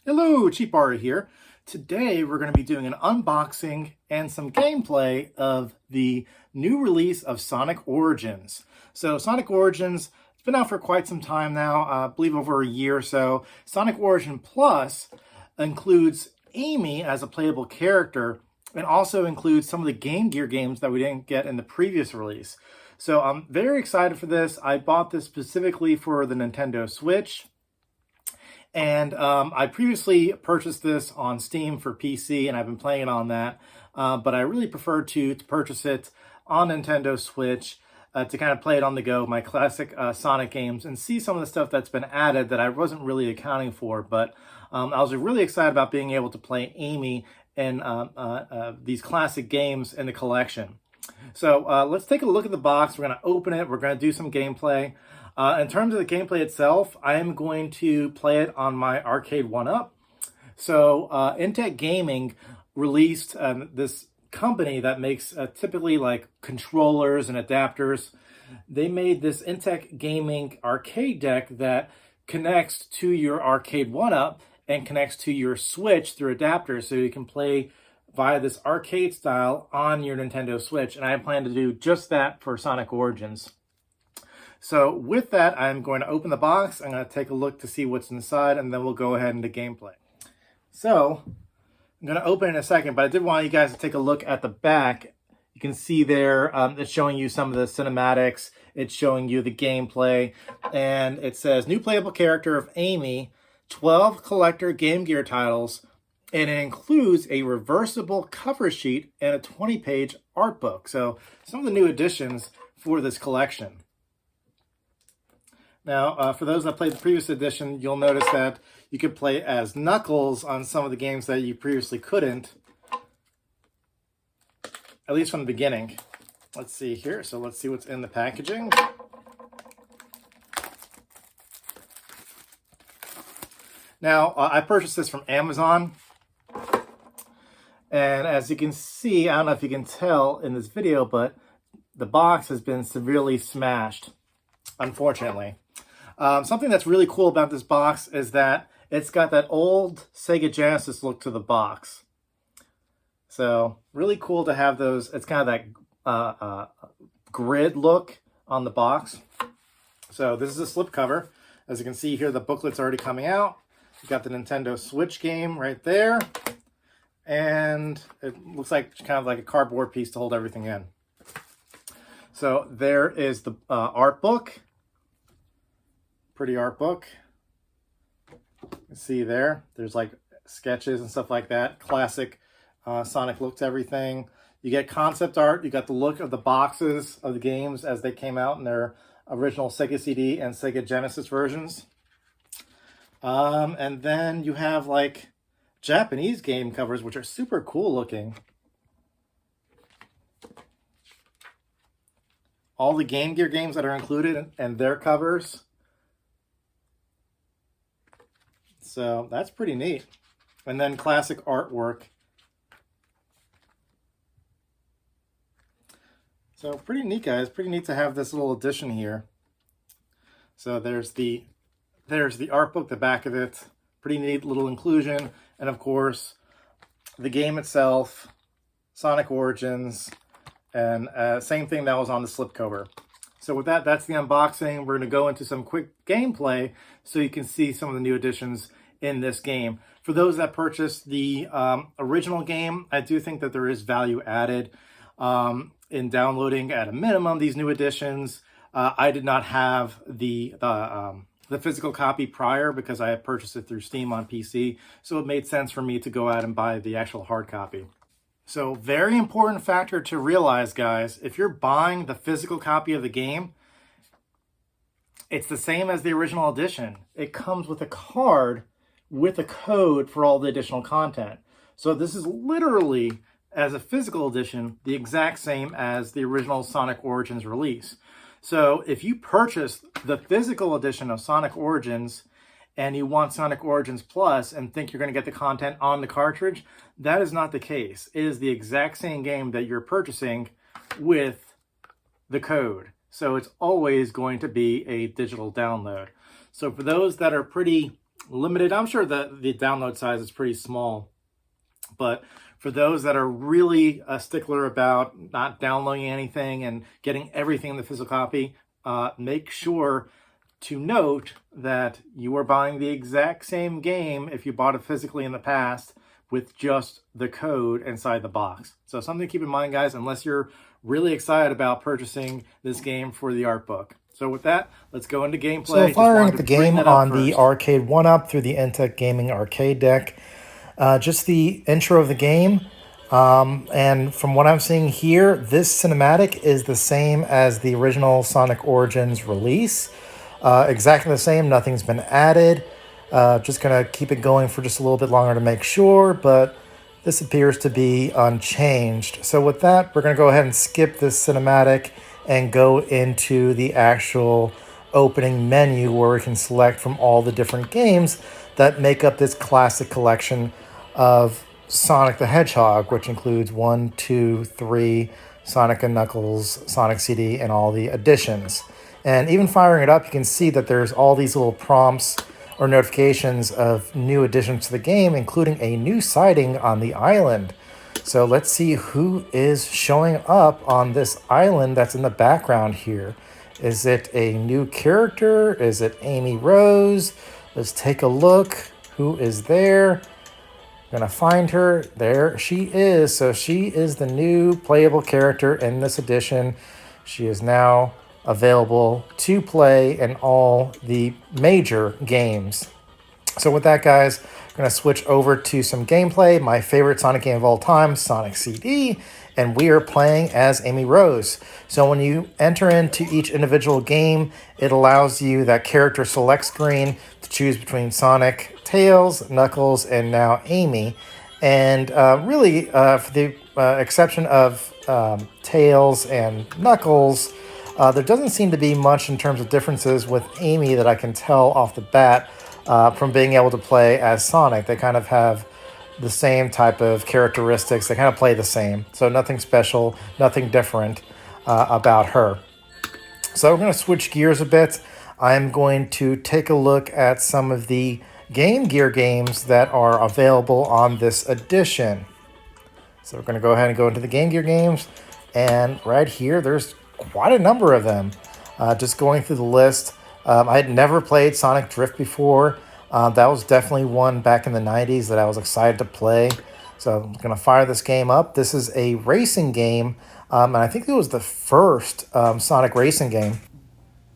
Hello, Cheap Ari here. Today we're going to be doing an unboxing and some gameplay of the new release of Sonic Origins. So Sonic Origins, it's been out for quite some time now, I believe over a year or so. Sonic Origin Plus includes Amy as a playable character and also includes some of the Game Gear games that we didn't get in the previous release. So I'm very excited for this. I bought this specifically for the Nintendo Switch. And I previously purchased this on Steam for PC, and I've been playing it on that. But I really prefer to purchase it on Nintendo Switch to kind of play it on the go, my classic Sonic games, and see some of the stuff that's been added that I wasn't really accounting for. But I was really excited about being able to play Amy in these classic games in the collection. So let's take a look at the box. We're going to open it. We're going to do some gameplay. In terms of the gameplay itself, I am going to play it on my arcade 1-up. So Intech Gaming released this company that makes typically like controllers and adapters. They made this Intech Gaming arcade deck that connects to your arcade 1-up and connects to your Switch through adapters, so you can play via this arcade style on your Nintendo Switch. And I plan to do just that for Sonic Origins. So with that, I'm going to open the box. I'm going to take a look to see what's inside, and then we'll go ahead into gameplay. So I'm going to open it in a second, but I did want you guys to take a look at the back. You can see there, it's showing you some of the cinematics. It's showing you the gameplay, and it says new playable character of Amy, 12 collector Game Gear titles, and it includes a reversible cover sheet and a 20-page art book. So some of the new additions for this collection. Now, for those that played the previous edition, you'll notice that you could play as Knuckles on some of the games that you previously couldn't, at least from the beginning. Let's see here. So let's see what's in the packaging. Now, I purchased this from Amazon. And as you can see, I don't know if you can tell in this video, but the box has been severely smashed, unfortunately. Something that's really cool about this box is that it's got that old Sega Genesis look to the box. So really cool to have those. It's kind of that grid look on the box. So this is a slipcover. As you can see here, the booklet's already coming out. You got the Nintendo Switch game right there. And it looks like kind of like a cardboard piece to hold everything in. So there is the art book. Pretty art book. You can see there's like sketches and stuff like that. Classic Sonic look to everything. You get concept art. You got the look of the boxes of the games as they came out in their original Sega CD and Sega Genesis versions. And then you have like Japanese game covers, which are super cool looking. All the Game Gear games that are included and their covers. So that's pretty neat. And then classic artwork. So pretty neat, guys. Pretty neat to have this little addition here. So there's the art book, the back of it. Pretty neat little inclusion. And of course, the game itself, Sonic Origins, and same thing that was on the slipcover. So with that, that's the unboxing. We're going to go into some quick gameplay so you can see some of the new additions in this game. For those that purchased the original game, I do think that there is value added in downloading at a minimum these new additions. I did not have the physical copy prior because I had purchased it through Steam on PC, so it made sense for me to go out and buy the actual hard copy. So very important factor to realize, guys, if you're buying the physical copy of the game, it's the same as the original edition. It comes with a card with a code for all the additional content. So this is literally, as a physical edition, the exact same as the original Sonic Origins release. So if you purchase the physical edition of Sonic Origins and you want Sonic Origins Plus and think you're going to get the content on the cartridge, that is not the case. It is the exact same game that you're purchasing with the code. So it's always going to be a digital download. So for those that are pretty limited. I'm sure that the download size is pretty small, but for those that are really a stickler about not downloading anything and getting everything in the physical copy, make sure to note that you are buying the exact same game if you bought it physically in the past with just the code inside the box. So something to keep in mind, guys, unless you're really excited about purchasing this game for the art book. So with that, let's go into gameplay. So firing up the game on the Arcade 1-Up through the Intech Gaming arcade deck. Just the intro of the game. And from what I'm seeing here, this cinematic is the same as the original Sonic Origins release. Exactly the same, nothing's been added. Just going to keep it going for just a little bit longer to make sure, but this appears to be unchanged. So with that, we're going to go ahead and skip this cinematic and go into the actual opening menu where we can select from all the different games that make up this classic collection of Sonic the Hedgehog, which includes 1, 2, 3, Sonic and Knuckles, Sonic CD, and all the additions. And even firing it up, you can see that there's all these little prompts or notifications of new additions to the game, including a new sighting on the island. So let's see who is showing up on this island that's in the background here. Is it a new character? Is it Amy Rose? Let's take a look. Who is there? Gonna find her. There she is. So she is the new playable character in this edition. She is now available to play in all the major games. So with that, guys, I'm going to switch over to some gameplay. My favorite Sonic game of all time, Sonic CD, and we are playing as Amy Rose. So when you enter into each individual game, it allows you that character select screen to choose between Sonic, Tails, Knuckles, and now Amy. And really, for the exception of Tails and Knuckles, there doesn't seem to be much in terms of differences with Amy that I can tell off the bat from being able to play as Sonic. They kind of have the same type of characteristics. They kind of play the same. So nothing special, nothing different about her. So we're going to switch gears a bit. I'm going to take a look at some of the Game Gear games that are available on this edition. So we're going to go ahead and go into the Game Gear games. And right here, there's quite a number of them. Just going through the list, I had never played Sonic Drift before. That was definitely one back in the 90s that I was excited to play. So I'm going to fire this game up. This is a racing game, and I think it was the first Sonic racing game.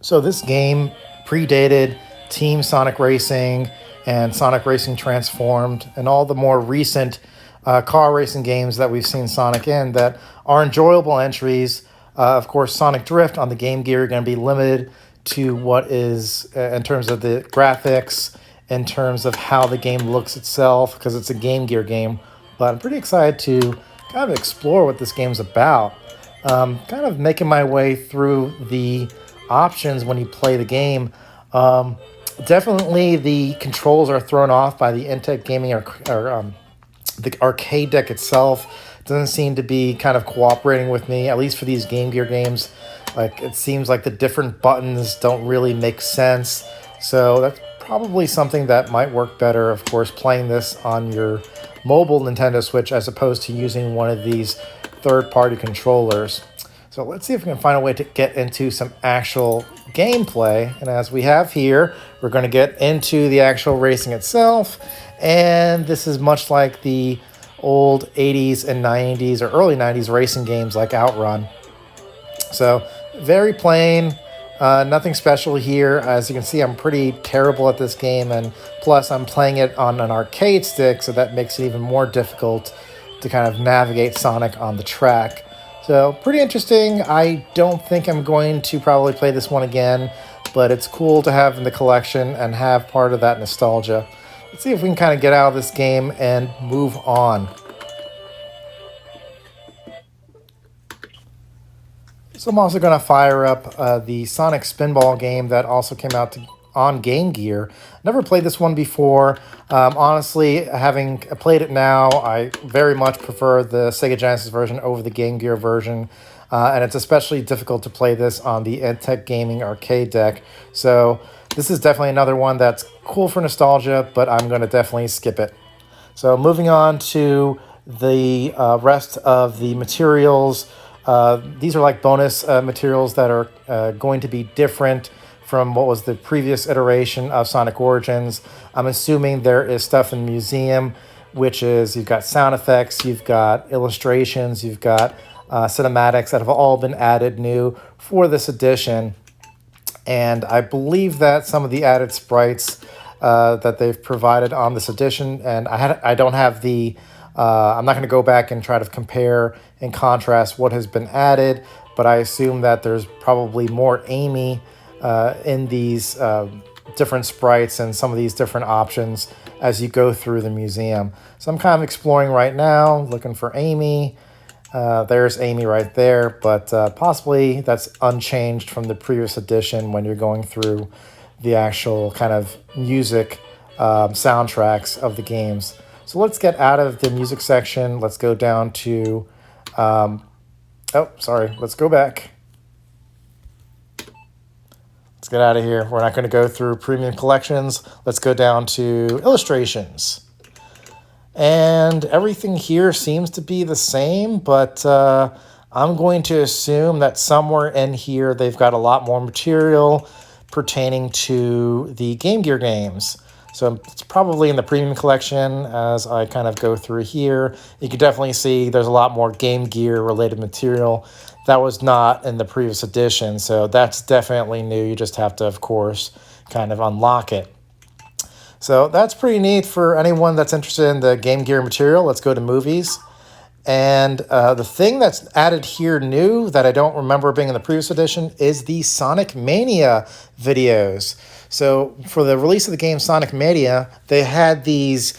So this game predated Team Sonic Racing and Sonic Racing Transformed and all the more recent car racing games that we've seen Sonic in that are enjoyable entries. Of course, Sonic Drift on the Game Gear are going to be limited to what is, in terms of the graphics, in terms of how the game looks itself, because it's a Game Gear game. But I'm pretty excited to kind of explore what this game's about. Kind of making my way through the options when you play the game. Definitely the controls are thrown off by the Intech Gaming or the arcade deck itself. Doesn't seem to be kind of cooperating with me, at least for these Game Gear games. Like, it seems like the different buttons don't really make sense. So that's probably something that might work better, of course, playing this on your mobile Nintendo Switch as opposed to using one of these third-party controllers. So let's see if we can find a way to get into some actual gameplay. And as we have here, we're going to get into the actual racing itself. And this is much like the old 80s and 90s or early 90s racing games like Outrun. So very plain, nothing special here. As you can see, I'm pretty terrible at this game, and plus I'm playing it on an arcade stick, so that makes it even more difficult to kind of navigate Sonic on the track. So pretty interesting. I don't think I'm going to probably play this one again, but it's cool to have in the collection and have part of that nostalgia. Let's see if we can kind of get out of this game and move on. So I'm also going to fire up the Sonic Spinball game that also came out on Game Gear. Never played this one before. Honestly, having played it now, I very much prefer the Sega Genesis version over the Game Gear version. And it's especially difficult to play this on the Intech Gaming arcade deck. So this is definitely another one that's cool for nostalgia, but I'm going to definitely skip it. So moving on to the rest of the materials. These are like bonus materials that are going to be different from what was the previous iteration of Sonic Origins. I'm assuming there is stuff in the museum, which is you've got sound effects, you've got illustrations, you've got cinematics that have all been added new for this edition. And I believe that some of the added sprites that they've provided on this edition, and I don't have the, I'm not going to go back and try to compare and contrast what has been added, but I assume that there's probably more Amy in these different sprites and some of these different options as you go through the museum. So I'm kind of exploring right now, looking for Amy. There's Amy right there, but possibly that's unchanged from the previous edition when you're going through the actual kind of music soundtracks of the games. So let's get out of the music section. Let's go down to, let's go back. Let's get out of here. We're not going to go through premium collections. Let's go down to illustrations. And everything here seems to be the same, but I'm going to assume that somewhere in here they've got a lot more material pertaining to the Game Gear games. So it's probably in the premium collection as I kind of go through here. You can definitely see there's a lot more Game Gear related material that was not in the previous edition. So that's definitely new. You just have to, of course, kind of unlock it. So that's pretty neat for anyone that's interested in the Game Gear material. Let's go to movies. And the thing that's added here new that I don't remember being in the previous edition is the Sonic Mania videos. So for the release of the game Sonic Mania, they had these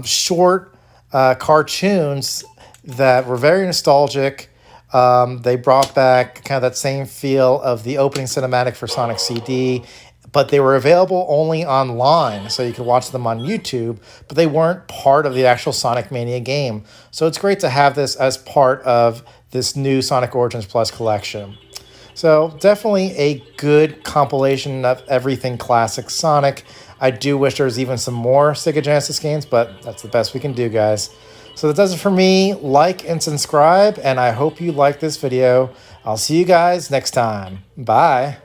short cartoons that were very nostalgic. They brought back kind of that same feel of the opening cinematic for Sonic CD, but they were available only online, so you could watch them on YouTube, but they weren't part of the actual Sonic Mania game. So it's great to have this as part of this new Sonic Origins Plus collection. So definitely a good compilation of everything classic Sonic. I do wish there was even some more Sega Genesis games, but that's the best we can do, guys. So that does it for me. Like and subscribe, and I hope you like this video. I'll see you guys next time. Bye.